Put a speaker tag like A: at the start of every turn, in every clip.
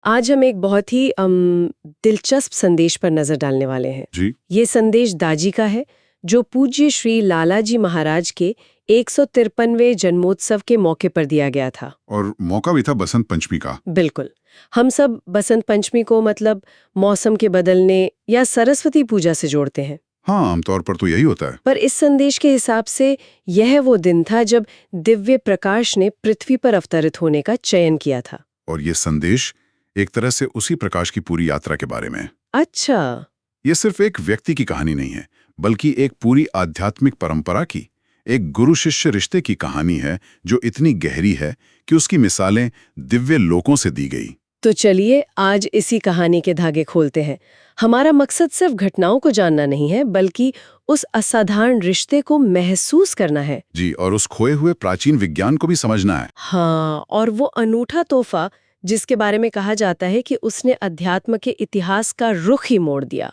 A: आज हम एक बहुत ही दिलचस्प संदेश पर नजर डालने वाले हैं।
B: जी।
A: ये संदेश दाजी का है, जो पूज्य श्री लालाजी महाराज के 153वें जन्मोत्सव के मौके पर दिया गया था।
B: और मौका भी था बसंत पंचमी का।
A: बिल्कुल। हम सब बसंत पंचमी को मतलब मौसम के बदलने या सरस्वती पूजा से जोड़ते हैं।
B: हाँ, आमतौर पर तो यही होता है।
A: पर इस संदेश के हिसाब से यह वो दिन था जब दिव्य प्रकाश ने पृथ्वी पर अवतरित होने का चयन किया था।
B: और ये संदेश एक तरह से उसी प्रकाश की पूरी यात्रा के बारे में है।
A: अच्छा।
B: ये सिर्फ एक व्यक्ति की कहानी नहीं है, बल्कि एक पूरी आध्यात्मिक परंपरा की, एक गुरु शिष्य रिश्ते की कहानी है जो इतनी गहरी है कि उसकी मिसालें दिव्य लोकों से दी गई।
A: तो चलिए आज इसी कहानी के धागे खोलते हैं। हमारा मकसद सिर्फ घटनाओं को जानना नहीं है, बल्कि उस असाधारण रिश्ते को महसूस करना है।
B: जी, और उस खोए हुए प्राचीन विज्ञान को भी समझना है।
A: हाँ, और वो अनूठा तोहफा जिसके बारे में कहा जाता है कि उसने अध्यात्म के इतिहास का रुख ही मोड़ दिया।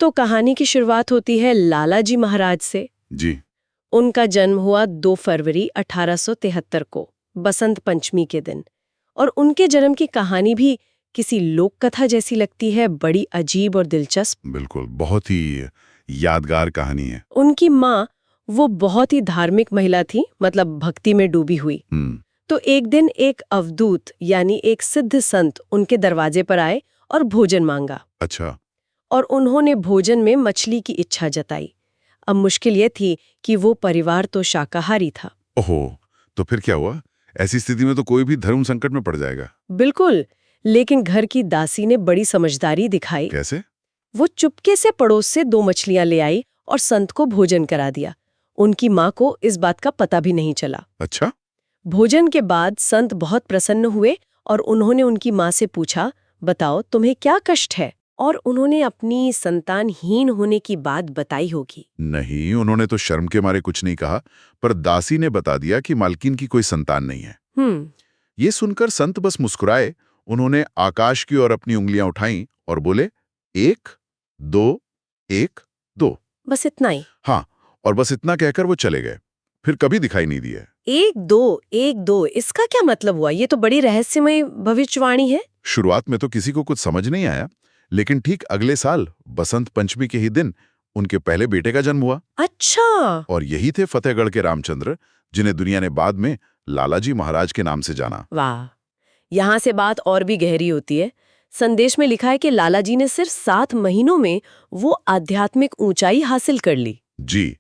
A: तो कहानी की शुरुआत होती है लालाजी महाराज से।
B: जी।
A: उनका जन्म हुआ 2 फरवरी 1873 को, बसंत पंचमी के दिन। और उनके जन्म की कहानी भी किसी लोक कथा जैसी लगती है, बड़ी अजीब और दिलचस्प।
B: बिल्कुल, बहुत ही यादगार कहानी है।
A: उनकी माँ वो बहुत ही धार्मिक महिला थी, मतलब भक्ति में डूबी हुई। तो एक दिन एक अवधूत यानी एक सिद्ध संत उनके दरवाजे पर आए और भोजन मांगा।
B: अच्छा।
A: और उन्होंने भोजन में मछली की इच्छा जताई। अब मुश्किल ये थी कि वो परिवार तो शाकाहारी था।
B: ओहो, तो फिर क्या हुआ? ऐसी स्थिति में तो कोई भी धर्म संकट में पड़ जाएगा।
A: बिल्कुल, लेकिन घर की दासी ने बड़ी समझदारी दिखाई।
B: कैसे?
A: वो चुपके से पड़ोस से 2 मछलियां ले आई और संत को भोजन करा दिया। उनकी माँ को इस बात का पता भी नहीं चला।
B: अच्छा।
A: भोजन के बाद संत बहुत प्रसन्न हुए और उन्होंने उनकी माँ से पूछा, बताओ तुम्हें क्या कष्ट है? और उन्होंने अपनी संतानहीन होने की बात बताई होगी।
B: नहीं, उन्होंने तो शर्म के मारे कुछ नहीं कहा, पर दासी ने बता दिया कि मालकिन की कोई संतान नहीं है। ये सुनकर संत बस मुस्कुराए। उन्होंने आकाश की ओर अपनी उंगलियां उठाईं और बोले, 1 2 1 2।
A: बस इतना ही?
B: हाँ, और बस इतना कहकर वो चले गए। फिर कभी दिखाई नहीं दिए।
A: 1 2 1 2, इसका क्या मतलब हुआ? ये तो बड़ी रहस्यमय भविष्यवाणी है।
B: शुरुआत में तो किसी को कुछ समझ नहीं आया, लेकिन ठीक अगले साल बसंत पंचमी के ही दिन उनके पहले बेटे का जन्म हुआ।
A: अच्छा।
B: और यही थे फतेहगढ़ के रामचंद्र, जिन्हें दुनिया ने बाद में लालाजी महाराज के नाम से जाना।
A: वाह, यहाँ से बात और भी गहरी होती है। संदेश में लिखा है कि लालाजी ने सिर्फ 7 महीनों में वो आध्यात्मिक ऊंचाई हासिल कर ली।
B: जी,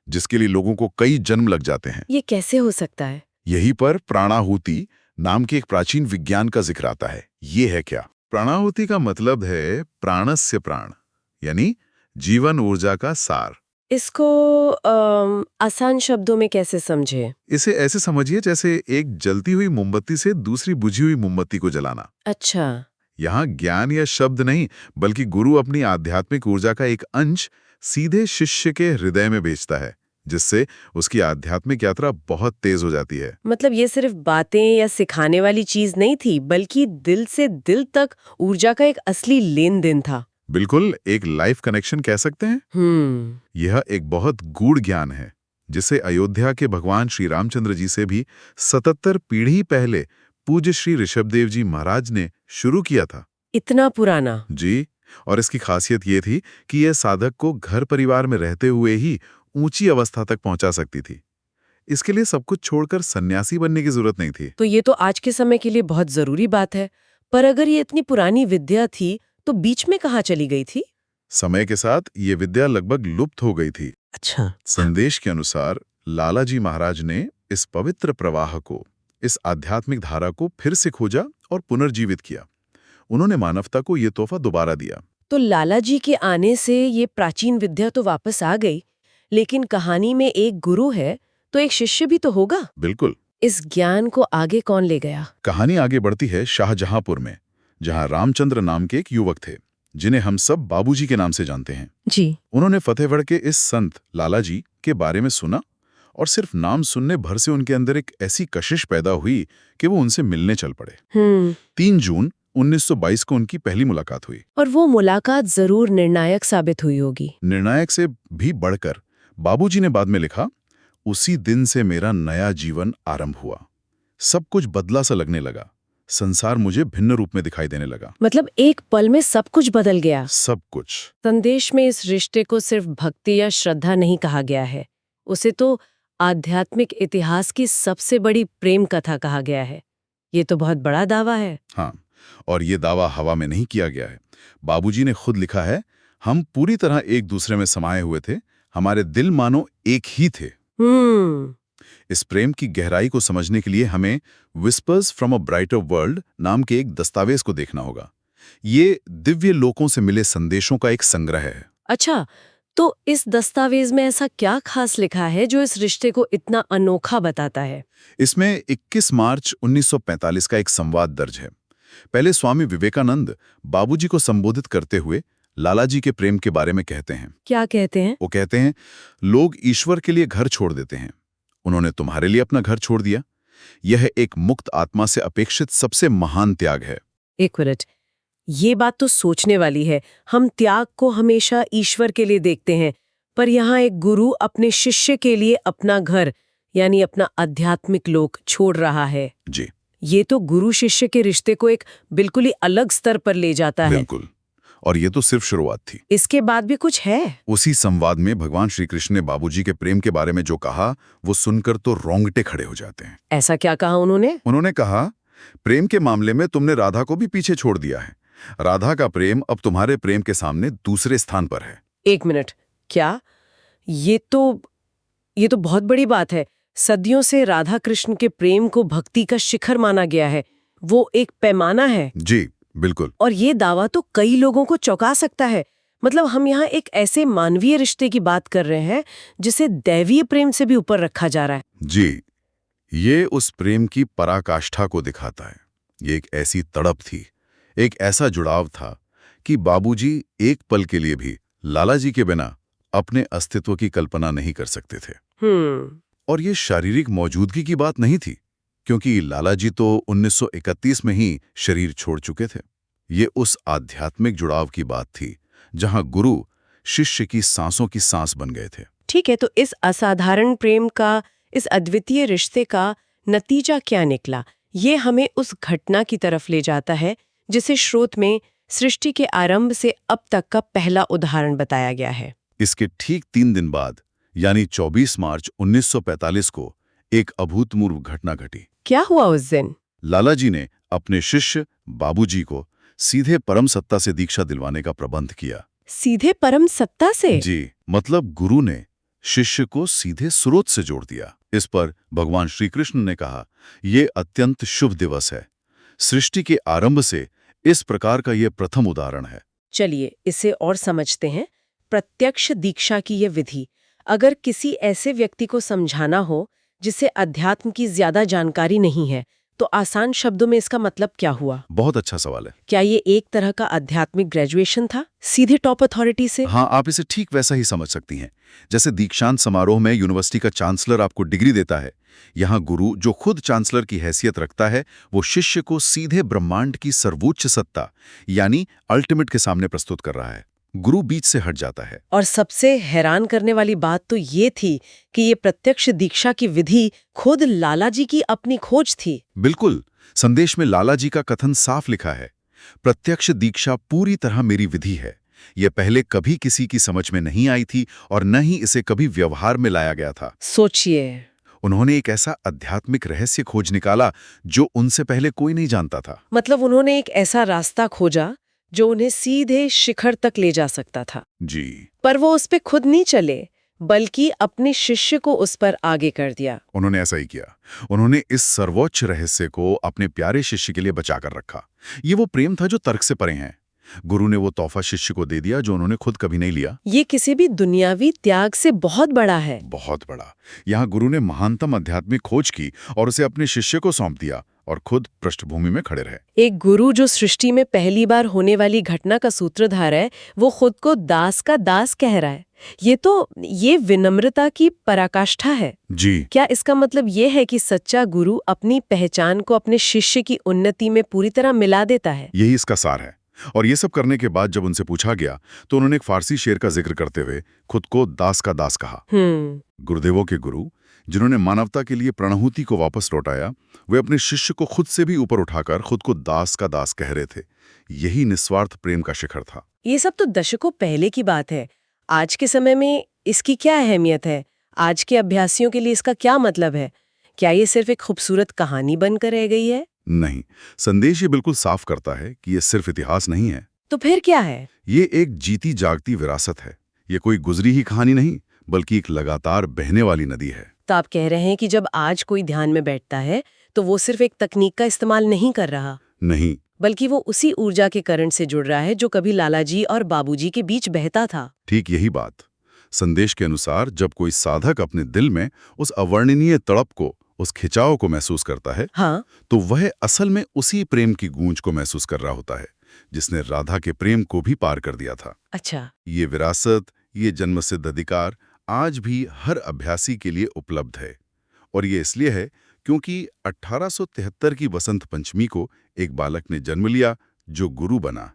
B: जिसके लिए लोगों को कई जन्म लग जाते हैं।
A: ये कैसे हो सकता है?
B: यहीं पर प्राणाहुति नाम के एक प्राचीन विज्ञान का जिक्र आता है। ये है क्या? प्राणाहुति का मतलब है प्राणस्य प्राण, यानी जीवन ऊर्जा का सार।
A: इसको आसान शब्दों में कैसे समझे?
B: इसे ऐसे समझिए जैसे एक जलती हुई मोमबत्ती से दूसरी बुझी हुई मोमबत्ती को जलाना।
A: अच्छा।
B: यहाँ ज्ञान या शब्द नहीं, बल्कि गुरु अपनी आध्यात्मिक ऊर्जा का एक अंश सीधे शिष्य के हृदय में भेजता है, जिससे उसकी आध्यात्मिक यात्रा बहुत तेज हो जाती है।
A: मतलब ये सिर्फ बातें या सिखाने वाली चीज नहीं थी, बल्कि दिल से दिल तक ऊर्जा का एक असली लेन देन था।
B: बिल्कुल, एक लाइफ कनेक्शन कह सकते हैं। यह एक बहुत गूढ़ ज्ञान है, जिसे अयोध्या के भगवान श्री रामचंद्र जी से भी 77 पीढ़ी पहले पूज्य श्री ऋषभदेव जी महाराज ने शुरू किया था।
A: इतना पुराना?
B: जी, और इसकी खासियत ये थी कि यह साधक को घर परिवार में रहते हुए ही ऊंची अवस्था तक पहुंचा सकती थी। इसके लिए सब कुछ छोड़कर सन्यासी बनने की जरूरत नहीं थी।
A: तो ये तो आज के समय के लिए बहुत जरूरी बात है। पर अगर ये इतनी पुरानी विद्या थी, तो बीच में कहाँ चली गई थी?
B: समय के साथ ये विद्या लगभग लुप्त हो गई थी।
A: अच्छा।
B: संदेश के अनुसार लालाजी महाराज ने इस पवित्र प्रवाह को, इस आध्यात्मिक धारा को फिर से खोजा और पुनर्जीवित किया। उन्होंने मानवता को ये तोहफा दोबारा दिया।
A: तो लालाजी के आने से ये प्राचीन विद्या तो वापस आ गई, लेकिन कहानी में एक गुरु है, तो एक शिष्य भी तो होगा।
B: बिल्कुल।
A: इस ज्ञान को आगे कौन ले गया?
B: कहानी आगे बढ़ती है शाहजहांपुर में, जहां रामचंद्र नाम के एक युवक थे, जिन्हें हम सब बाबूजी के नाम से जानते हैं।
A: जी।
B: उन्होंने फतेहगढ़ के इस संत लालाजी के बारे में सुना, और सिर्फ नाम सुनने भर से उनके अंदर एक ऐसी कशिश पैदा हुई कि वो उनसे मिलने चल पड़े। 3 जून 1922 को उनकी पहली मुलाकात हुई।
A: और वो मुलाकात जरूर निर्णायक साबित हुई होगी।
B: निर्णायक से भी बढ़कर बाबूजी ने बाद में लिखा, उसी दिन से मेरा नया जीवन आरंभ हुआ। सब कुछ बदला सा लगने लगा। संसार मुझे भिन्न रूप में दिखाई देने लगा।
A: मतलब एक पल में सब कुछ बदल गया।
B: सब कुछ।
A: संदेश में इस रिश्ते को सिर्फ भक्ति या श्रद्धा नहीं कहा गया है, उसे तो आध्यात्मिक इतिहास की सबसे बड़ी प्रेम कथा कहा गया है। ये तो बहुत बड़ा दावा है।
B: हाँ, और ये दावा हवा में नहीं किया गया है। बाबूजी ने खुद लिखा है, हम पूरी तरह एक दूसरे में समाये हुए थे, हमारे दिल मानो एक ही थे। इस प्रेम की गहराई को समझने के लिए हमें whispers from a brighter world नाम के एक दस्तावेज को देखना होगा। ये दिव्य लोकों से मिले संदेशों का एक संग्रह है।
A: अच्छा, तो इस दस्तावेज में ऐसा क्या खास लिखा है जो इस रिश्ते को इतना अनोखा बताता है?
B: इसमें 21 मार्च 1945 का एक संवाद दर्ज है। पहले स्वामी विवेकानंद बाबूजी को संबोधित करते हुए लालाजी के प्रेम के बारे में कहते हैं।
A: क्या कहते हैं?
B: वो कहते हैं, लोग ईश्वर के लिए घर छोड़ देते हैं, उन्होंने तुम्हारे लिए अपना घर छोड़ दिया। यह एक मुक्त आत्मा से अपेक्षित सबसे महान त्याग है।
A: एक मिनट, ये बात तो सोचने वाली है। हम त्याग को हमेशा ईश्वर के लिए देखते हैं, पर यहाँ एक गुरु अपने शिष्य के लिए अपना घर यानी अपना आध्यात्मिक लोक छोड़ रहा है।
B: जी,
A: ये तो गुरु शिष्य के रिश्ते को एक बिल्कुल ही अलग स्तर पर ले जाता है।
B: बिल्कुल। और ये तो सिर्फ शुरुआत थी।
A: इसके बाद भी कुछ है।
B: उसी संवाद में भगवान श्री कृष्ण ने बाबूजी के प्रेम के बारे में जो कहा, वो सुनकर तो रोंगटे खड़े हो जाते हैं।
A: ऐसा क्या कहा उन्होंने?
B: उन्होंने कहा, प्रेम के मामले में तुमने राधा को भी पीछे छोड़ दिया है। राधा का प्रेम अब तुम्हारे प्रेम के सामने दूसरे स्थान पर है।
A: एक मिनट, क्या? ये तो बहुत बड़ी बात है। सदियों से राधा कृष्ण के प्रेम को भक्ति का शिखर माना गया है, वो एक पैमाना है।
B: जी, बिल्कुल।
A: और ये दावा तो कई लोगों को चौंका सकता है। मतलब हम यहाँ एक ऐसे मानवीय रिश्ते की बात कर रहे हैं जिसे दैवीय प्रेम से भी ऊपर रखा जा रहा है।
B: जी, ये उस प्रेम की पराकाष्ठा को दिखाता है। ये एक ऐसी तड़प थी, एक ऐसा जुड़ाव था कि बाबूजी एक पल के लिए भी लालाजी के बिना अपने अस्तित्व की कल्पना नहीं कर सकते थे। और ये शारीरिक मौजूदगी की बात नहीं थी, क्योंकि लालाजी तो 1931 में ही शरीर छोड़ चुके थे। ये उस आध्यात्मिक जुड़ाव की बात थी जहां गुरु शिष्य की सांसों की सांस बन गए थे।
A: ठीक है, तो इस असाधारण प्रेम का, इस अद्वितीय रिश्ते का नतीजा क्या निकला? ये हमें उस घटना की तरफ ले जाता है जिसे स्रोत में सृष्टि के आरंभ से अब तक का पहला उदाहरण बताया गया है।
B: इसके ठीक 3 दिन बाद, यानी 24 मार्च 1945 को एक अभूतपूर्व घटना घटी।
A: क्या हुआ उस दिन?
B: लालाजी ने अपने शिष्य बाबूजी को सीधे परम सत्ता से दीक्षा दिलवाने का प्रबंध किया।
A: सीधे परम सत्ता से?
B: जी, मतलब गुरु ने शिष्य को सीधे स्रोत से जोड़ दिया। इस पर भगवान श्री कृष्ण ने कहा, यह अत्यंत शुभ दिवस है। सृष्टि के आरंभ से इस प्रकार का यह प्रथम उदाहरण है।
A: चलिए इसे और समझते हैं। प्रत्यक्ष दीक्षा की यह विधि, अगर किसी ऐसे व्यक्ति को समझाना हो जिसे अध्यात्म की ज्यादा जानकारी नहीं है, तो आसान शब्दों में इसका मतलब क्या हुआ?
B: बहुत अच्छा सवाल है।
A: क्या ये एक तरह का आध्यात्मिक ग्रेजुएशन था, सीधे टॉप अथॉरिटी से?
B: हाँ, आप इसे ठीक वैसा ही समझ सकती हैं। जैसे दीक्षांत समारोह में यूनिवर्सिटी का चांसलर आपको डिग्री देता है, यहाँ गुरु जो खुद चांसलर की हैसियत रखता है, वो शिष्य को सीधे ब्रह्मांड की सर्वोच्च सत्ता यानी अल्टीमेट के सामने प्रस्तुत कर रहा है। गुरु बीच से हट जाता है।
A: और सबसे हैरान करने वाली बात तो ये थी कि ये प्रत्यक्ष दीक्षा की विधि खुद लालाजी की अपनी खोज थी।
B: बिल्कुल, संदेश में लालाजी का कथन साफ लिखा है, प्रत्यक्ष दीक्षा पूरी तरह मेरी विधि है। ये पहले कभी किसी की समझ में नहीं आई थी और न ही इसे कभी व्यवहार में लाया गया था।
A: सोचिए,
B: उन्होंने एक ऐसा आध्यात्मिक रहस्य खोज निकाला जो उनसे पहले कोई नहीं जानता था।
A: मतलब उन्होंने एक ऐसा रास्ता खोजा जो उन्हें सीधे शिखर तक ले जा सकता था।
B: जी,
A: पर वो उस पे खुद नहीं चले, बल्कि अपने शिष्य को उस पर आगे कर दिया।
B: उन्होंने ऐसा ही किया। उन्होंने इस सर्वोच्च रहस्य को अपने प्यारे शिष्य के लिए बचा कर रखा। ये वो प्रेम था जो तर्क से परे है। गुरु ने वो तोहफा शिष्य को दे दिया जो उन्होंने खुद कभी नहीं लिया।
A: ये किसी भी दुनियावी त्याग से बहुत बड़ा है।
B: बहुत बड़ा। यहाँ गुरु ने महानतम आध्यात्मिक खोज की और उसे अपने शिष्य को सौंप दिया और खुद पृष्ठभूमि में खड़े रहे।
A: एक गुरु जो सृष्टि में पहली बार होने वाली घटना का सूत्रधार है, वो खुद को दास का दास कह रहा है। ये विनम्रता की पराकाष्ठा है।
B: जी।
A: क्या इसका मतलब ये है कि सच्चा गुरु अपनी पहचान को अपने शिष्य की उन्नति में पूरी तरह मिला देता है?
B: यही इसका सार है। और ये सब करने के बाद जब उनसे पूछा गया तो उन्होंने एक फारसी शेर का जिक्र करते हुए खुद को दास का दास कहा। गुरुदेवों के गुरु, जिन्होंने मानवता के लिए प्राणाहुति को वापस लौटाया, वे अपने शिष्य को खुद से भी ऊपर उठाकर खुद को दास का दास कह रहे थे। यही निस्वार्थ प्रेम का शिखर था।
A: ये सब तो दशकों पहले की बात है। आज के समय में इसकी क्या अहमियत है? आज के अभ्यासियों के लिए इसका क्या मतलब है? क्या ये सिर्फ एक खूबसूरत कहानी बनकर रह गई है?
B: नहीं, संदेश ये बिल्कुल साफ करता है कि ये सिर्फ इतिहास नहीं है।
A: तो फिर क्या है?
B: ये एक जीती जागती विरासत है। ये कोई गुजरी ही कहानी नहीं, बल्कि एक लगातार बहने वाली नदी है।
A: तो आप कह रहे हैं कि जब आज कोई ध्यान में बैठता है तो वो सिर्फ एक तकनीक का इस्तेमाल नहीं कर रहा,
B: नहीं,
A: बल्कि वो उसी ऊर्जा के करंट से जुड़ रहा है जो कभी लालाजी और बाबूजी के बीच बहता था।
B: ठीक यही बात। संदेश के अनुसार जब कोई साधक अपने दिल में उस अवर्णनीय तड़प को, उस खिंचाव को महसूस करता है,
A: हाँ,
B: तो वह असल में उसी प्रेम की गूंज को महसूस कर रहा होता है जिसने राधा के प्रेम को भी पार कर दिया था।
A: अच्छा,
B: ये विरासत, ये जन्मसिद्ध अधिकार आज भी हर अभ्यासी के लिए उपलब्ध है। और ये इसलिए है क्योंकि 1873 की बसंत पंचमी को एक बालक ने जन्म लिया जो गुरु बना,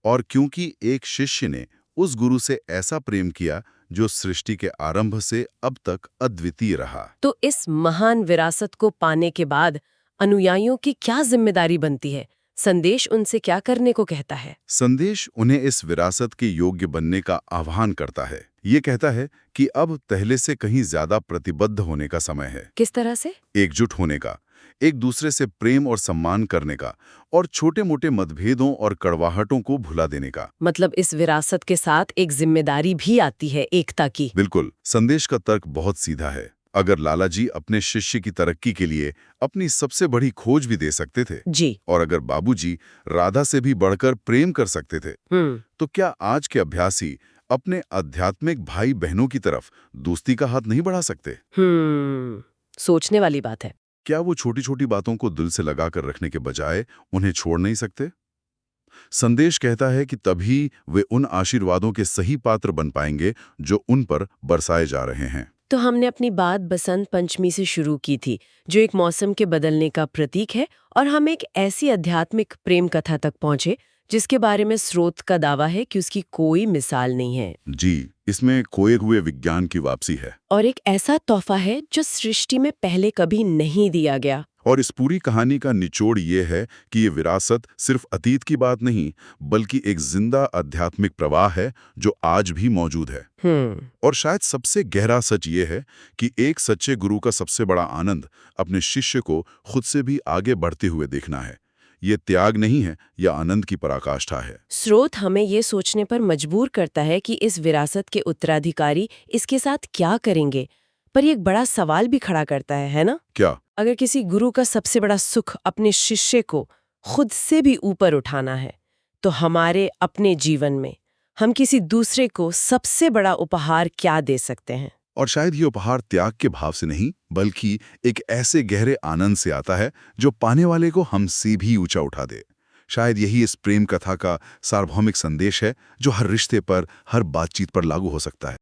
B: और क्योंकि एक शिष्य ने उस गुरु से ऐसा प्रेम किया जो सृष्टि के आरंभ से अब तक अद्वितीय रहा।
A: तो इस महान विरासत को पाने के बाद अनुयायियों की क्या जिम्मेदारी बनती है? संदेश उनसे क्या करने को कहता है?
B: संदेश उन्हें इस विरासत के योग्य बनने का आह्वान करता है। ये कहता है कि अब पहले से कहीं ज्यादा प्रतिबद्ध होने का समय है।
A: किस तरह से?
B: एकजुट होने का, एक दूसरे से प्रेम और सम्मान करने का, और छोटे-मोटे मतभेदों और कड़वाहटों को भुला देने का।
A: मतलब इस विरासत के साथ एक जिम्मेदारी भी आती है, एकता की।
B: बिल्कुल। संदेश का तर्क बहुत सीधा है। अगर लालाजी अपने शिष्य की तरक्की के लिए अपनी सबसे बड़ी खोज भी दे सकते थे,
A: जी,
B: और अगर बाबूजी राधा से भी बढ़कर प्रेम कर सकते थे, तो क्या आज के अभ्यासी अपने आध्यात्मिक भाई बहनों की तरफ दोस्ती का हाथ नहीं बढ़ा सकते?
A: सोचने वाली बात है।
B: क्या वो छोटी छोटी बातों को दिल से लगाकर रखने के बजाय उन्हें छोड़ नहीं सकते? संदेश कहता है कि तभी वे उन आशीर्वादों के सही पात्र बन पाएंगे जो उन पर बरसाए जा रहे हैं।
A: तो हमने अपनी बात बसंत पंचमी से शुरू की थी, जो एक मौसम के बदलने का प्रतीक है, और हम एक ऐसी आध्यात्मिक प्रेम कथा तक पहुंचे जिसके बारे में स्रोत का दावा है कि उसकी कोई मिसाल नहीं है।
B: जी, इसमें खोए हुए विज्ञान की वापसी है,
A: और एक ऐसा तोहफा है जो सृष्टि में पहले कभी नहीं दिया गया।
B: और इस पूरी कहानी का निचोड़ ये है कि ये विरासत सिर्फ अतीत की बात नहीं, बल्कि एक जिंदा आध्यात्मिक प्रवाह है जो आज भी मौजूद है। और शायद सबसे गहरा सच ये है कि एक सच्चे गुरु का सबसे बड़ा आनंद अपने शिष्य को खुद से भी आगे बढ़ते हुए देखना है। ये त्याग नहीं है, या आनंद की पराकाष्ठा है।
A: स्रोत हमें ये सोचने पर मजबूर करता है कि इस विरासत के उत्तराधिकारी इसके साथ क्या करेंगे, पर ये एक बड़ा सवाल भी खड़ा करता है ना?
B: क्या?
A: अगर किसी गुरु का सबसे बड़ा सुख अपने शिष्य को खुद से भी ऊपर उठाना है, तो हमारे अपने जीवन में हम किसी दूसरे को सबसे बड़ा उपहार क्या दे सकते हैं?
B: और शायद ये उपहार त्याग के भाव से नहीं, बल्कि एक ऐसे गहरे आनंद से आता है जो पाने वाले को हमसे भी ऊंचा उठा दे। शायद यही इस प्रेम कथा का सार्वभौमिक संदेश है जो हर रिश्ते पर, हर बातचीत पर लागू हो सकता है।